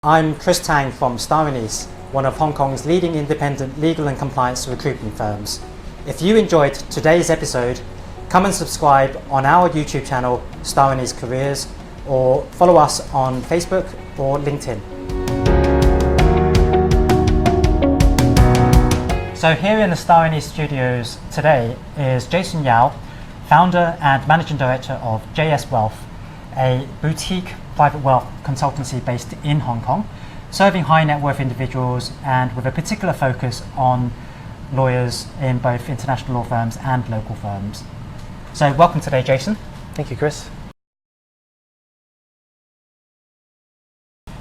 I'm Chris Tang from Anise, one of Hong Kong's leading independent legal and compliance recruitment firms. If you enjoyed today's episode, come and subscribe on our YouTube channel, Anise Careers, or follow us on Facebook or LinkedIn. So here in the Anise studios today is Jason Yau, founder and managing director of JS Wealth, a boutique private wealth consultancy based in Hong Kong, serving high net worth individuals and with a particular focus on lawyers in both international law firms and local firms. So welcome today, Jason. Thank you, Chris.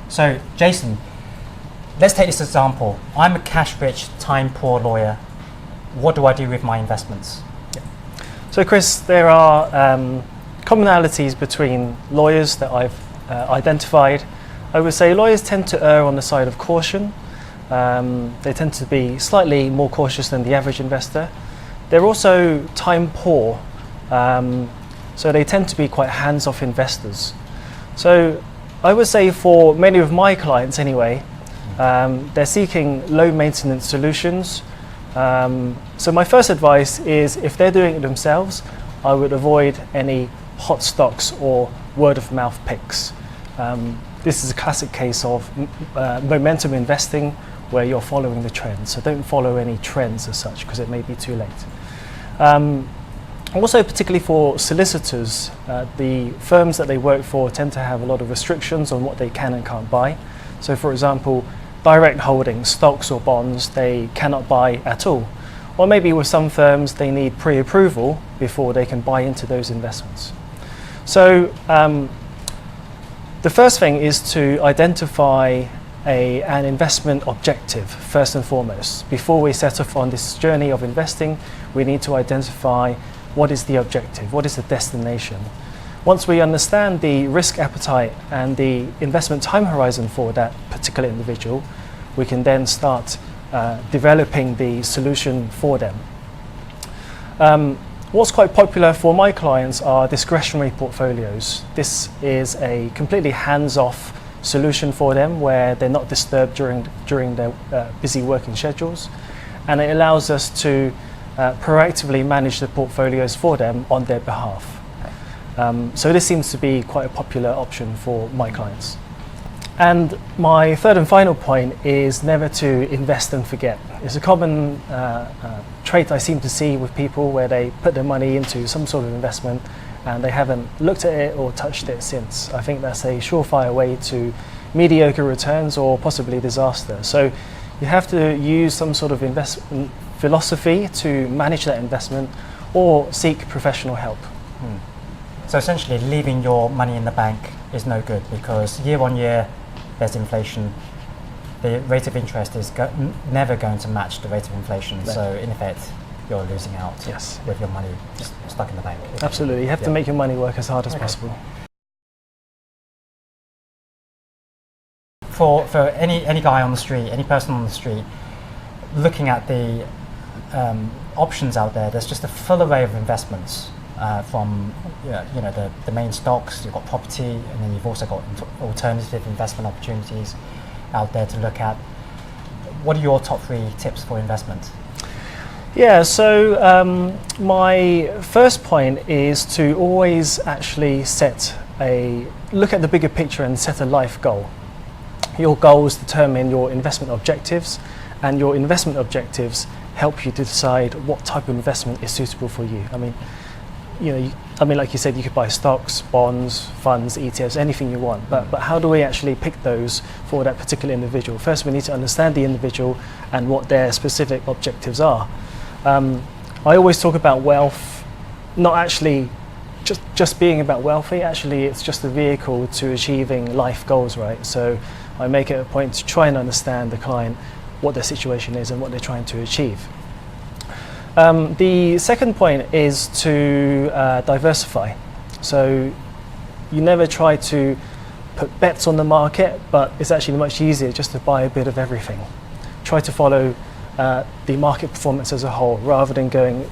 So Jason, let's take this example. I'm a cash-rich, time-poor lawyer. What do I do with my investments? So Chris, there are commonalities between lawyers that I've identified. I would say lawyers tend to err on the side of caution. They tend to be slightly more cautious than the average investor. They're also time poor, so they tend to be quite hands-off investors. So I would say for many of my clients anyway, they're seeking low maintenance solutions. So my first advice is, if they're doing it themselves, I would avoid any hot stocks or word of mouth picks. This is a classic case of momentum investing where you're following the trends. So don't follow any trends as such, because it may be too late. Also, particularly for solicitors, the firms that they work for tend to have a lot of restrictions on what they can and can't buy. So for example, direct holdings, stocks or bonds, they cannot buy at all. Or maybe with some firms, they need pre-approval before they can buy into those investments. So the first thing is to identify an investment objective first and foremost. Before we set off on this journey of investing, we need to identify what is the objective, what is the destination. Once we understand the risk appetite and the investment time horizon for that particular individual, we can then start developing the solution for them. What's quite popular for my clients are discretionary portfolios. This is a completely hands-off solution for them where they're not disturbed during their busy working schedules, and it allows us to proactively manage the portfolios for them on their behalf. So this seems to be quite a popular option for my clients. And my third and final point is never to invest and forget. It's a common trait I seem to see with people where they put their money into some sort of investment and they haven't looked at it or touched it since. I think that's a surefire way to mediocre returns or possibly disaster. So you have to use some sort of investment philosophy to manage that investment or seek professional help. So essentially, leaving your money in the bank is no good, because year on year there's inflation. The rate of interest is never going to match the rate of inflation. Right. So in effect, you're losing out with your money just stuck in the bank. Absolutely, you have to make your money work as hard as possible. For any guy on the street, any person on the street, looking at the options out there, there's just a full array of investments. From the main stocks, you've got property, and then you've also got alternative investment opportunities out there to look at. What are your top 3 tips for investment? Yeah, so my first point is to always actually look at the bigger picture and set a life goal. Your goals determine your investment objectives, and your investment objectives help you to decide what type of investment is suitable for you. Like you said, you could buy stocks, bonds, funds, ETFs, anything you want. But how do we actually pick those for that particular individual? First, we need to understand the individual and what their specific objectives are. I always talk about wealth, not actually just being about wealthy. Actually, it's just a vehicle to achieving life goals, right? So I make it a point to try and understand the client, what their situation is and what they're trying to achieve. The second point is to diversify. So you never try to put bets on the market, but it's actually much easier just to buy a bit of everything. Try to follow the market performance as a whole, rather than going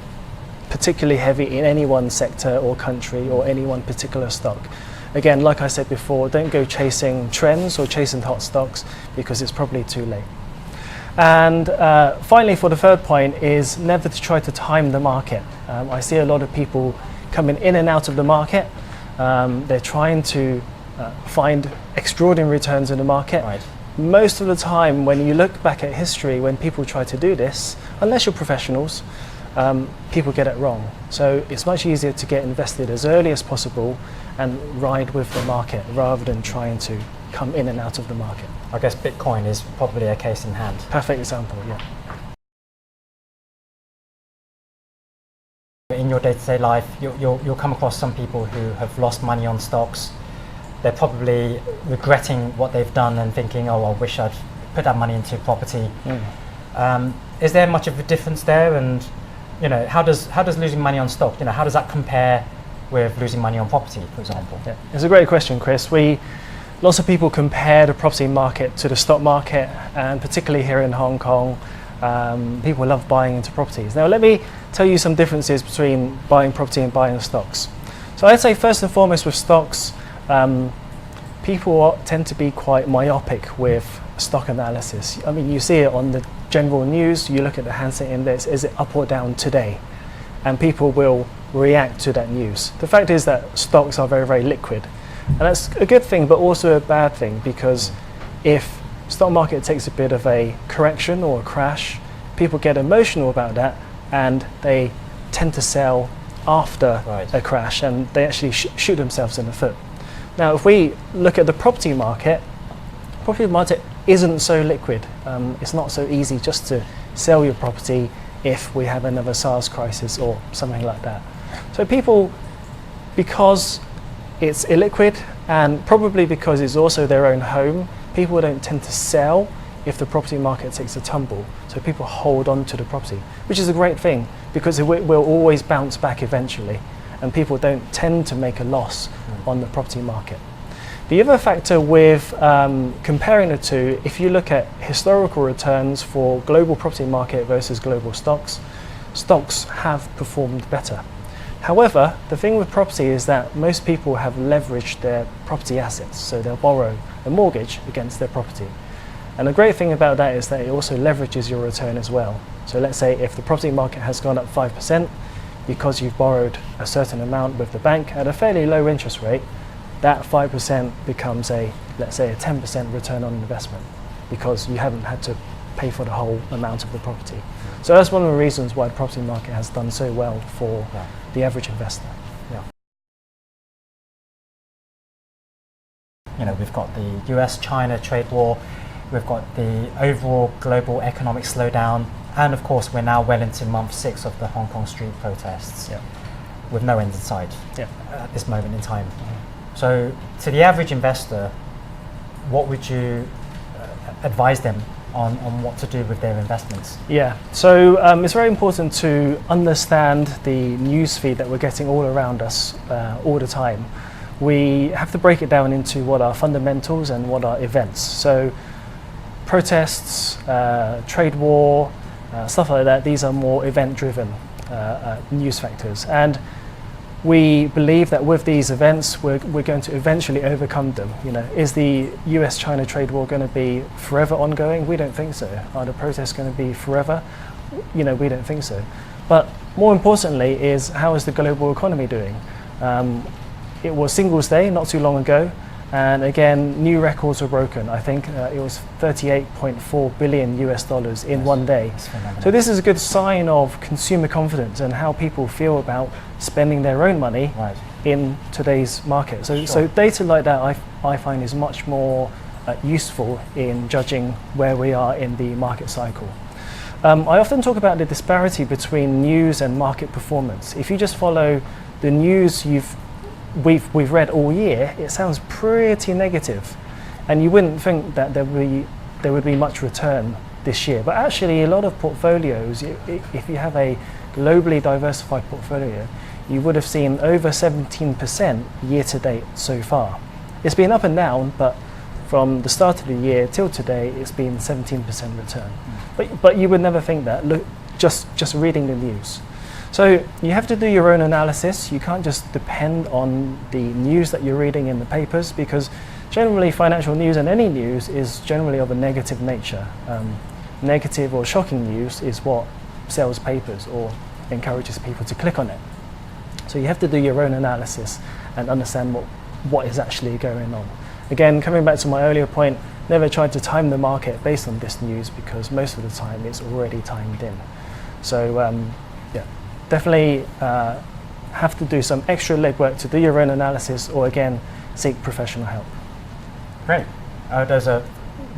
particularly heavy in any one sector or country or any one particular stock. again, like I said before, don't go chasing trends or chasing hot stocks because it's probably too late. And finally, for the third point, is never to try to time the market. I see a lot of people coming in and out of the market. They're trying to find extraordinary returns in the market. Right. Most of the time, when you look back at history, when people try to do this, unless you're professionals, people get it wrong. So it's much easier to get invested as early as possible and ride with the market rather than trying to come in and out of the market. I guess Bitcoin is probably a case in hand. Perfect example, yeah. In your day-to-day life, you'll come across some people who have lost money on stocks. They're probably regretting what they've done and thinking, oh, I wish I'd put that money into property. Is there much of a difference there? And how does losing money on stock, how does that compare with losing money on property, for example? Yeah. It's a great question, Chris. Lots of people compare the property market to the stock market, and particularly here in Hong Kong, people love buying into properties. Now, let me tell you some differences between buying property and buying stocks. So I'd say first and foremost with stocks, people tend to be quite myopic with stock analysis. I mean, you see it on the general news, you look at the Hang Seng Index, is it up or down today? And people will react to that news. The fact is that stocks are very, very liquid. And that's a good thing, but also a bad thing, because if stock market takes a bit of a correction or a crash, people get emotional about that and they tend to sell after a crash, and they actually shoot themselves in the foot. Now, if we look at the property market isn't so liquid. It's not so easy just to sell your property if we have another SARS crisis or something like that. So people, because it's illiquid and probably because it's also their own home, people don't tend to sell if the property market takes a tumble. So people hold on to the property, which is a great thing because it will always bounce back eventually, and people don't tend to make a loss on the property market. The other factor with comparing the two, if you look at historical returns for global property market versus global stocks, stocks have performed better. However, the thing with property is that most people have leveraged their property assets, so they'll borrow a mortgage against their property. And the great thing about that is that it also leverages your return as well. So let's say if the property market has gone up 5%, because you've borrowed a certain amount with the bank at a fairly low interest rate, that 5% becomes let's say a 10% return on investment, because you haven't had to pay for the whole amount of the property. So that's one of the reasons why the property market has done so well for the average investor. We've got the US-China trade war, we've got the overall global economic slowdown, and of course we're now well into month 6 of the Hong Kong street protests with no end in sight at this moment in time. So to the average investor, what would you advise them on what to do with their investments? So it's very important to understand the news feed that we're getting all around us all the time. We have to break it down into what are fundamentals and what are events. So protests, trade war, stuff like that, these are more event-driven news factors. And we believe that with these events, we're going to eventually overcome them. Is the US-China trade war going to be forever ongoing? We don't think so. Are the protests going to be forever? We don't think so. But more importantly is, how is the global economy doing? It was Singles Day not too long ago, and again, new records were broken. I think it was $38.4 billion US in one day. So this is a good sign of consumer confidence and how people feel about spending their own money in today's market. So data like that I find is much more useful in judging where we are in the market cycle. I often talk about the disparity between news and market performance. If you just follow the news we've read all year, it sounds pretty negative, and you wouldn't think that there would be much return this year. But actually, a lot of portfolios, if you have a globally diversified portfolio, you would have seen over 17% year to date so far. It's been up and down, but from the start of the year till today, it's been 17% return. But you would never think that, look, just reading the news. So you have to do your own analysis. You can't just depend on the news that you're reading in the papers, because generally financial news and any news is generally of a negative nature. Negative or shocking news is what sells papers or encourages people to click on it. So you have to do your own analysis and understand what is actually going on. Again, coming back to my earlier point, never try to time the market based on this news, because most of the time it's already timed in. So yeah, definitely have to do some extra legwork to do your own analysis, or again, seek professional help. Great. Those are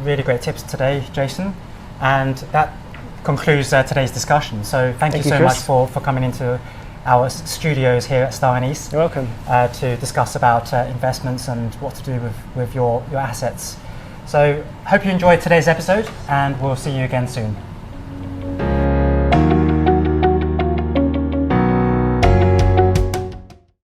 really great tips today, Jason. And that concludes today's discussion. So thank you so Chris. much for coming into our studios here at Star Anise. You're welcome. To discuss about investments and what to do with your assets. So hope you enjoyed today's episode, and we'll see you again soon.